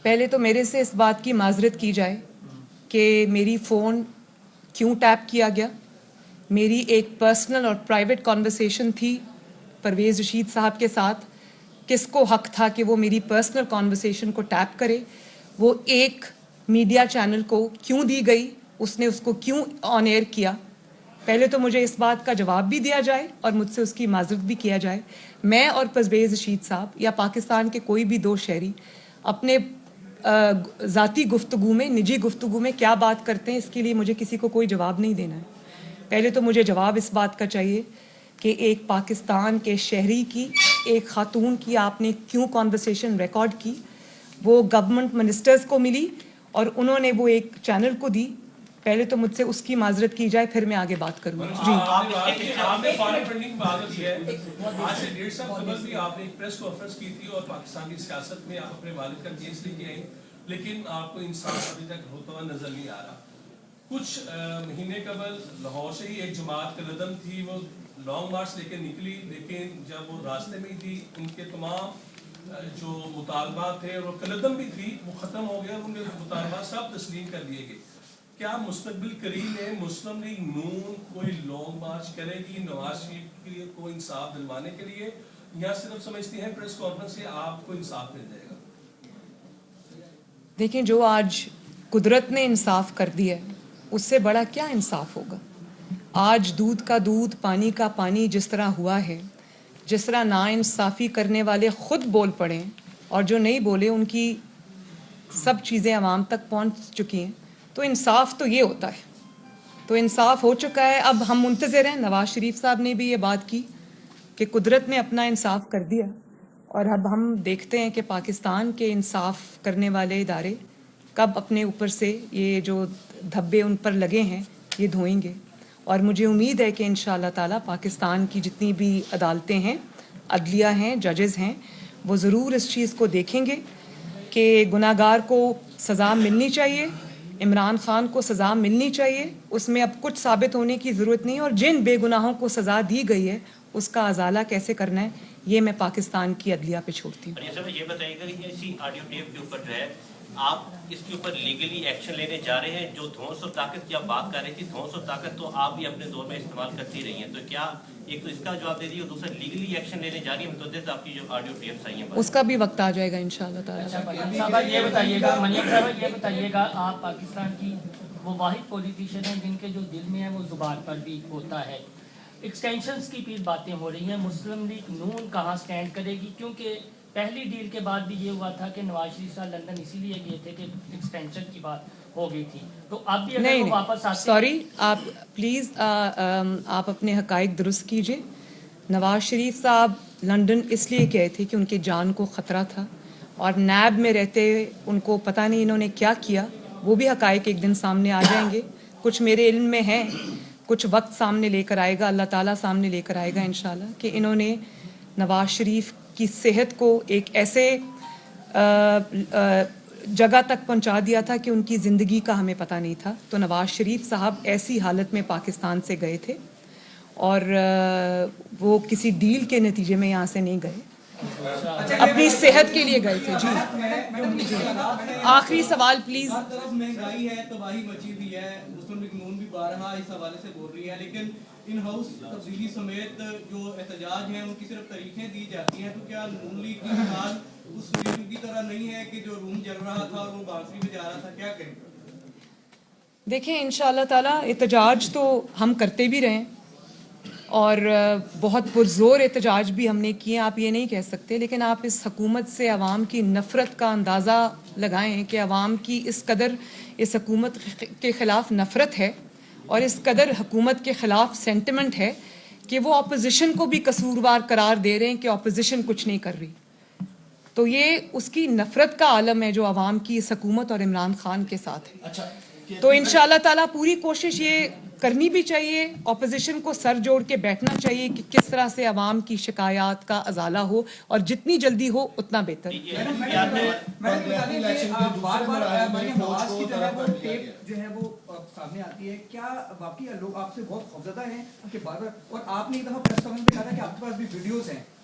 پہلے تو میرے سے اس بات کی معذرت کی جائے کہ میری فون کیوں ٹیپ کیا گیا. میری ایک پرسنل اور پرائیویٹ کانورسیشن تھی پرویز رشید صاحب کے ساتھ. کس کو حق تھا کہ وہ میری پرسنل کانورسیشن کو ٹیپ کرے؟ وہ ایک میڈیا چینل کو کیوں دی گئی؟ اس نے اس کو کیوں آن ایئر کیا؟ پہلے تو مجھے اس بات کا جواب بھی دیا جائے اور مجھ سے اس کی معذرت بھی کیا جائے. میں اور پرویز رشید صاحب یا پاکستان کے کوئی بھی دو شہری اپنے ذاتی گفتگو میں، نجی گفتگو میں کیا بات کرتے ہیں، اس کے لیے مجھے کسی کو کوئی جواب نہیں دینا ہے. پہلے تو مجھے جواب اس بات کا چاہیے کہ ایک پاکستان کے شہری کی، ایک خاتون کی آپ نے کیوں کانورسیشن ریکارڈ کی؟ وہ گورنمنٹ منسٹرز کو ملی اور انہوں نے وہ ایک چینل کو دی. پہلے تو مجھ سے اس کی معذرت کی جائے، پھر میں آگے بات کروں گا. جی آپ نے فارن فنڈنگ کی بات کی ہے. آج سے 1.5 سال قبل بھی آپ نے ایک پریس کانفرنس کی تھی اور پاکستان کی سیاست میں آپ اپنے والد کا کیس لے کے آئی، لیکن آپ کو انصاف ابھی تک ہوتا ہوا نظر نہیں آ رہا. کچھ مہینے قبل لاہور سے ہی ایک جماعت قدم تھی، وہ لانگ مارچ لے کے نکلی، لیکن جب وہ راستے میں تھی ان کے تمام جو مطالبات تھے اور وہ قدم بھی تھی وہ ختم ہو گیا، ان کے مطالبات سب تسلیم کر دیے گئے. کیا مستقبل قریب میں مسلم لیگ نون کوئی لانگ مارچ کرے گی نواز شریف کے لیے کو انصاف دلوانے کے لیے، یا صرف سمجھتی ہیں پریس کانفرنس سے آپ کو انصاف مل جائے گا؟ دیکھیں، جو آج قدرت نے انصاف کر دیا ہے اس سے بڑا کیا انصاف ہوگا؟ آج دودھ کا دودھ، پانی کا پانی جس طرح ہوا ہے، جس طرح ناانصافی کرنے والے خود بول پڑے اور جو نہیں بولے ان کی سب چیزیں عوام تک پہنچ چکی ہیں، تو انصاف تو یہ ہوتا ہے. تو انصاف ہو چکا ہے. اب ہم منتظر ہیں. نواز شریف صاحب نے بھی یہ بات کی کہ قدرت نے اپنا انصاف کر دیا، اور اب ہم دیکھتے ہیں کہ پاکستان کے انصاف کرنے والے ادارے کب اپنے اوپر سے یہ جو دھبے ان پر لگے ہیں یہ دھوئیں گے. اور مجھے امید ہے کہ انشاءاللہ تعالیٰ پاکستان کی جتنی بھی عدالتیں ہیں، عدلیہ ہیں، ججز ہیں، وہ ضرور اس چیز کو دیکھیں گے کہ گناہ گار کو سزا ملنی چاہیے، عمران خان کو سزا ملنی چاہیے. اس میں اب کچھ ثابت ہونے کی ضرورت نہیں، اور جن بے گناہوں کو سزا دی گئی ہے اس کا ازالہ کیسے کرنا ہے یہ میں پاکستان کی عدلیہ پہ چھوڑتی ہوں. یہ بتائیے گا کہ اسی آڈیو ٹیپ کے اوپر جو ہے آپ اس کے اوپر لیگلی ایکشن لینے جا رہے ہیں؟ جو دھونس اور طاقت کی آپ بات کر رہی تھی، دھونس اور طاقت تو آپ بھی اپنے دور میں استعمال کرتی رہی ہیں، تو کیا ایک تو اس کا جواب دے دیے اور دوسرا لیگلی ایکشن لینے جا رہی ہے متعدد آپ کی جو آڈیو ٹیپس آئی ہیں اس کا بھی وقت آ جائے گا انشاءاللہ تعالیٰ. یہ بتائیے گا منیب صاحب، یہ بتائیے گا آپ پاکستان کی وہ واحد پولیٹیشین ہیں جن کے جو دل میں ہے وہ زبان پر بھی ہوتا ہے. ایکسٹینشنز کی بھی باتیں ہو رہی ہیں، مسلم لیگ نون کہاں سٹینڈ کرے گی؟ کیونکہ پہلی ڈیل کے بعد بھی یہ ہوا تھا کہ نواز شریف صاحب لندن اسی لیے گئے تھے کہ ایکسٹینشن کی بات ہو گئی تھی. تو اب بھی اگر وہ واپس آتے، سوری، آپ پلیز آپ اپنے حقائق درست کیجئے. نواز شریف صاحب لندن اس لیے گئے تھے کہ ان کے جان کو خطرہ تھا، اور نیب میں رہتے ان کو پتہ نہیں انہوں نے کیا کیا. وہ بھی حقائق ایک دن سامنے آ جائیں گے. کچھ میرے علم میں ہیں، کچھ وقت سامنے لے کر آئے گا، اللہ تعالیٰ سامنے لے کر آئے گا انشاءاللہ، کہ انہوں نے نواز شریف کی صحت کو ایک ایسے جگہ تک پہنچا دیا تھا کہ ان کی زندگی کا ہمیں پتہ نہیں تھا. تو نواز شریف صاحب ایسی حالت میں پاکستان سے گئے تھے، اور وہ کسی ڈیل کے نتیجے میں یہاں سے نہیں گئے، اپنی صحت کے لیے گئے تھے. جی آخری سوال پلیز. مہنگائی ہے، تباہی مچی ہوئی ہے، مسلم لیگ نون بھی بارہا اس حوالے سے بول رہی ہے، لیکن ان ہاؤس تبدیلی سمیت جو احتجاج ہیں ان کی صرف تاریخیں دی جاتی ہیں. تو کیا نون لیگ کی حال اس لیگ کی طرح نہیں ہے کہ جو روم جل رہا تھا اور وہ بانسری میں جا رہا تھا؟ کیا کریں؟ دیکھیں، انشاءاللہ تعالیٰ احتجاج تو ہم کرتے بھی رہے اور بہت پرزور احتجاج بھی ہم نے کیے، آپ یہ نہیں کہہ سکتے. لیکن آپ اس حکومت سے عوام کی نفرت کا اندازہ لگائیں کہ عوام کی اس قدر اس حکومت کے خلاف نفرت ہے اور اس قدر حکومت کے خلاف سینٹیمنٹ ہے کہ وہ اپوزیشن کو بھی قصوروار قرار دے رہے ہیں کہ اپوزیشن کچھ نہیں کر رہی. تو یہ اس کی نفرت کا عالم ہے جو عوام کی اس حکومت اور عمران خان کے ساتھ ہے. تو انشاءاللہ تعالیٰ پوری کوشش یہ کرنی بھی چاہیے، اپوزیشن کو سر جوڑ کے بیٹھنا چاہیے کہ کس طرح سے عوام کی شکایات کا ازالہ ہو، اور جتنی جلدی ہو اتنا بہتر. جو ہے وہ سامنے آتی ہے، کیا واقعی لوگ آپ سے بہت خوفزدہ ہیں کہ بار بار، اور آپ نے ایک دفعہ پریس کانفرنس میں کہا تھا کہ آپ کے پاس بھی ویڈیوز ہیں